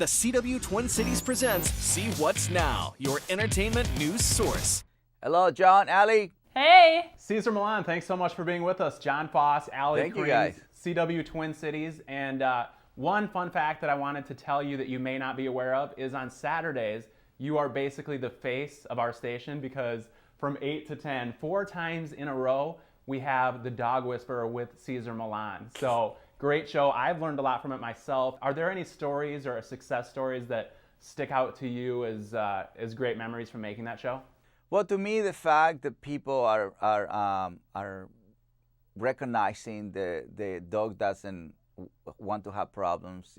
The CW Twin Cities presents See What's Now, your entertainment news source. Hello, Jon, Allie. Hey! Cesar Millan, thanks so much for being with us. Jon Foss Allie Thank you, Krings, guys. CW Twin Cities. And one fun fact that I wanted to tell you that you may not be aware of is on Saturdays, you are basically the face of our station because from 8 to 10, 4 times in a row, we have the Dog Whisperer with Cesar Millan. So great show. I've learned a lot from it myself. Are there any stories or success stories that stick out to you as great memories from making that show? Well, to me, the fact that people are recognizing the dog doesn't want to have problems,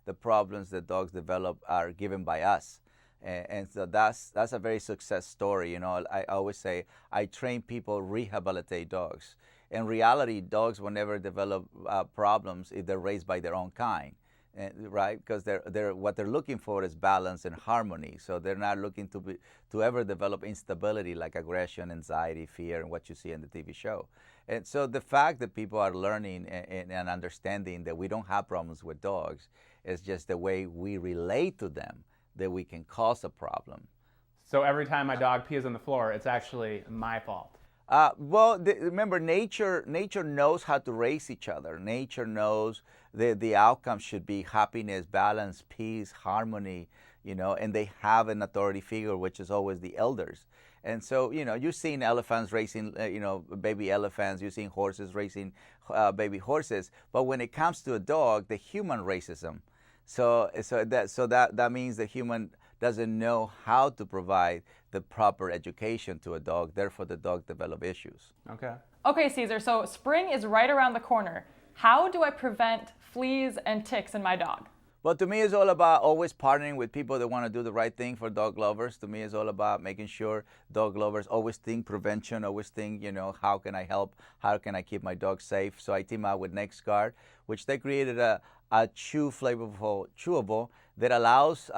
the problems that dogs develop are given by us. And so that's a very success story. I always say I train people rehabilitate dogs. In reality, dogs will never develop problems if they're raised by their own kind, right? Because what they're looking for is balance and harmony. So they're not looking to ever develop instability like aggression, anxiety, fear, and what you see in the TV show. And so the fact that people are learning and understanding that we don't have problems with dogs is just the way we relate to them that we can cause a problem. So every time my dog pees on the floor, it's actually my fault. Remember, nature knows how to raise each other. Nature knows the outcome should be happiness, balance, peace, harmony, and they have an authority figure, which is always the elders. And so, you've seen elephants raising, baby elephants, you've seen horses raising baby horses, but when it comes to a dog, the human raises them. So that means the human doesn't know how to provide the proper education to a dog. Therefore, the dog develop issues. Okay. Okay, Cesar, so spring is right around the corner. How do I prevent fleas and ticks in my dog? Well, to me, it's all about always partnering with people that want to do the right thing for dog lovers. To me, it's all about making sure dog lovers always think prevention, always think, how can I help? How can I keep my dog safe? So I team up with NextGuard, which they created a flavorful chewable that allows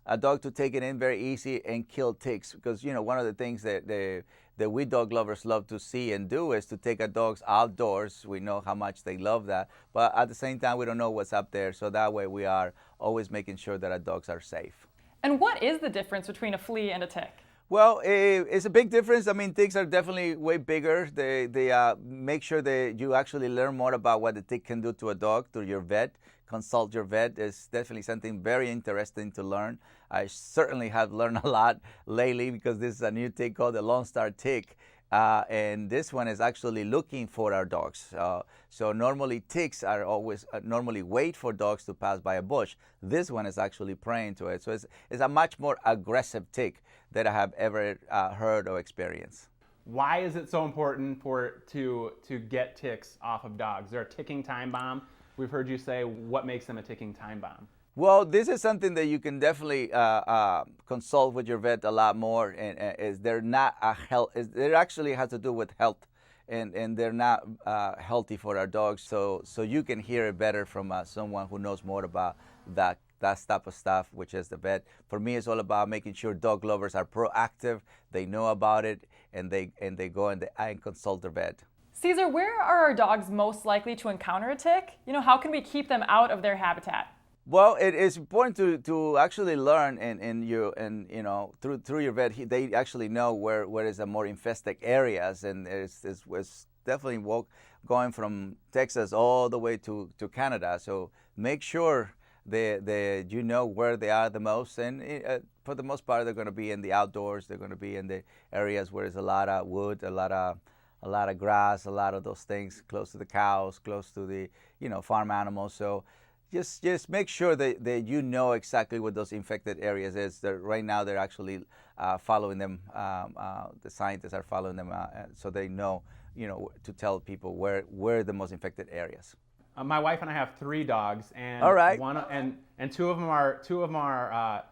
a dog to take it in very easy and kill ticks. Because, one of the things that we dog lovers love to see and do is to take our dogs outdoors. We know how much they love that. But at the same time, we don't know what's up there. So that way we are always making sure that our dogs are safe. And what is the difference between a flea and a tick? Well, it's a big difference. I mean, ticks are definitely way bigger. They make sure that you actually learn more about what the tick can do to a dog through your vet. Consult your vet is definitely something very interesting to learn. I certainly have learned a lot lately because this is a new tick called the Lone Star tick. And this one is actually looking for our dogs. So normally ticks are always normally wait for dogs to pass by a bush. This one is actually preying to it. So it's a much more aggressive tick that I have ever heard or experienced. Why is it so important to get ticks off of dogs? They're a ticking time bomb. We've heard you say, what makes them a ticking time bomb? Well, this is something that you can definitely consult with your vet a lot more, and is they're not a health. It actually has to do with health, and they're not healthy for our dogs. So you can hear it better from someone who knows more about that type of stuff, which is the vet. For me, it's all about making sure dog lovers are proactive. They know about it, and they go and consult their vet. Cesar, where are our dogs most likely to encounter a tick? How can we keep them out of their habitat? Well, it is important to actually learn through your vet. They actually know where is the more infested areas, and it's definitely going from Texas all the way to Canada. So make sure that you know where they are the most, and for the most part, they're going to be in the outdoors. They're going to be in the areas where there's a lot of wood, a lot of grass, a lot of those things close to the cows, close to the farm animals. So just make sure that you know exactly what those infected areas is. Right now they're actually following them. The scientists are following them, so they know to tell people where the most infected areas. My wife and I have 3 dogs, and all right. two of them are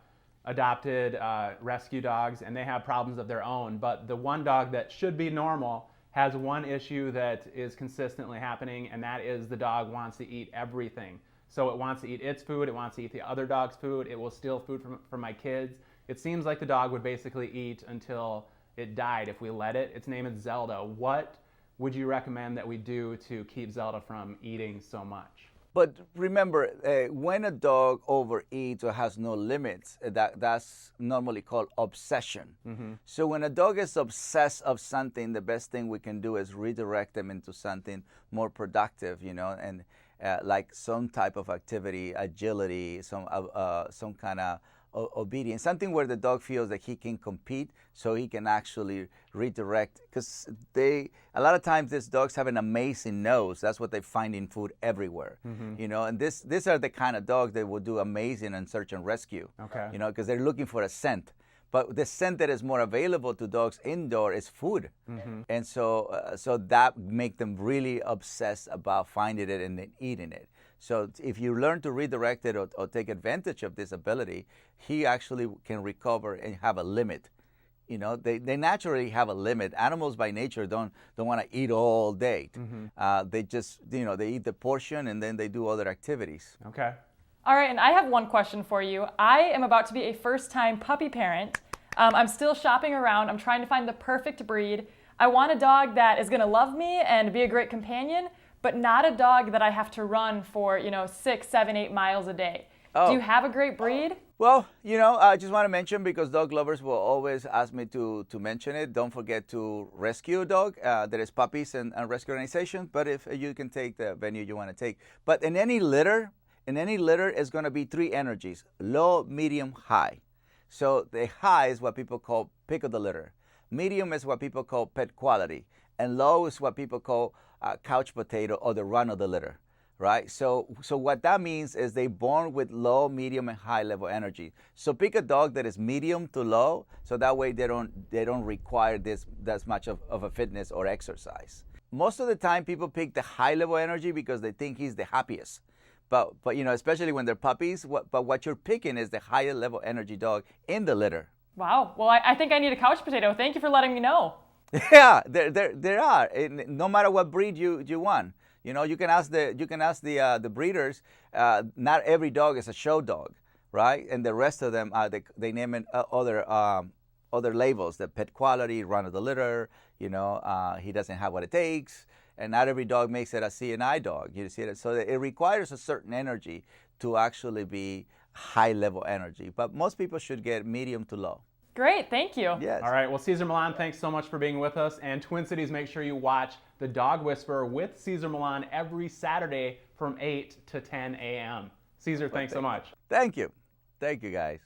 adopted rescue dogs, and they have problems of their own. But the one dog that should be normal has one issue that is consistently happening, and that is the dog wants to eat everything. So it wants to eat its food, it wants to eat the other dog's food, it will steal food from my kids. It seems like the dog would basically eat until it died if we let it. Its name is Zelda. What would you recommend that we do to keep Zelda from eating so much? But remember, when a dog overeats or has no limits, that's normally called obsession. So when a dog is obsessed of something, the best thing we can do is redirect them into something more productive, and like some type of activity, agility, some kind of obedience, something where the dog feels that he can compete, so he can actually redirect. Because a lot of times these dogs have an amazing nose. That's what they find in food everywhere, and these are the kind of dogs that will do amazing in search and rescue. Okay. Because they're looking for a scent. But the scent that is more available to dogs indoor is food, and so that make them really obsessed about finding it and then eating it. So if you learn to redirect it or take advantage of this ability, he actually can recover and have a limit. They naturally have a limit. Animals by nature don't want to eat all day. They just, they eat the portion and then they do other activities. Okay. All right, and I have one question for you. I am about to be a first-time puppy parent. I'm still shopping around. I'm trying to find the perfect breed. I want a dog that is going to love me and be a great companion, but not a dog that I have to run for, 6, 7, 8 miles a day. Do you have a great breed? Well, I just want to mention, because dog lovers will always ask me to mention it, don't forget to rescue a dog. There is puppies and rescue organizations, but if you can take the venue you want to take. But in any litter is going to be 3 energies: low, medium, high. So the high is what people call pick of the litter. Medium is what people call pet quality. And low is what people call couch potato, or the run of the litter, right? So what that means is they're born with low, medium, and high level energy. So pick a dog that is medium to low, so that way they don't require that much of a fitness or exercise. Most of the time people pick the high level energy because they think he's the happiest. But especially when they're puppies, but what you're picking is the higher level energy dog in the litter. Wow. Well, I think I need a couch potato. Thank you for letting me know. Yeah, there are. No matter what breed you want, you can ask the breeders. Not every dog is a show dog, right? And the rest of them, they name it other labels: the pet quality, run of the litter. He doesn't have what it takes. And not every dog makes it a CNI dog. You see it? So it requires a certain energy to actually be high level energy. But most people should get medium to low. Great, thank you. Yes. All right, well, Cesar Millan, thanks so much for being with us. And Twin Cities, make sure you watch The Dog Whisperer with Cesar Millan every Saturday from 8 to 10 a.m. Cesar, thanks so much. Thank you. Thank you, guys.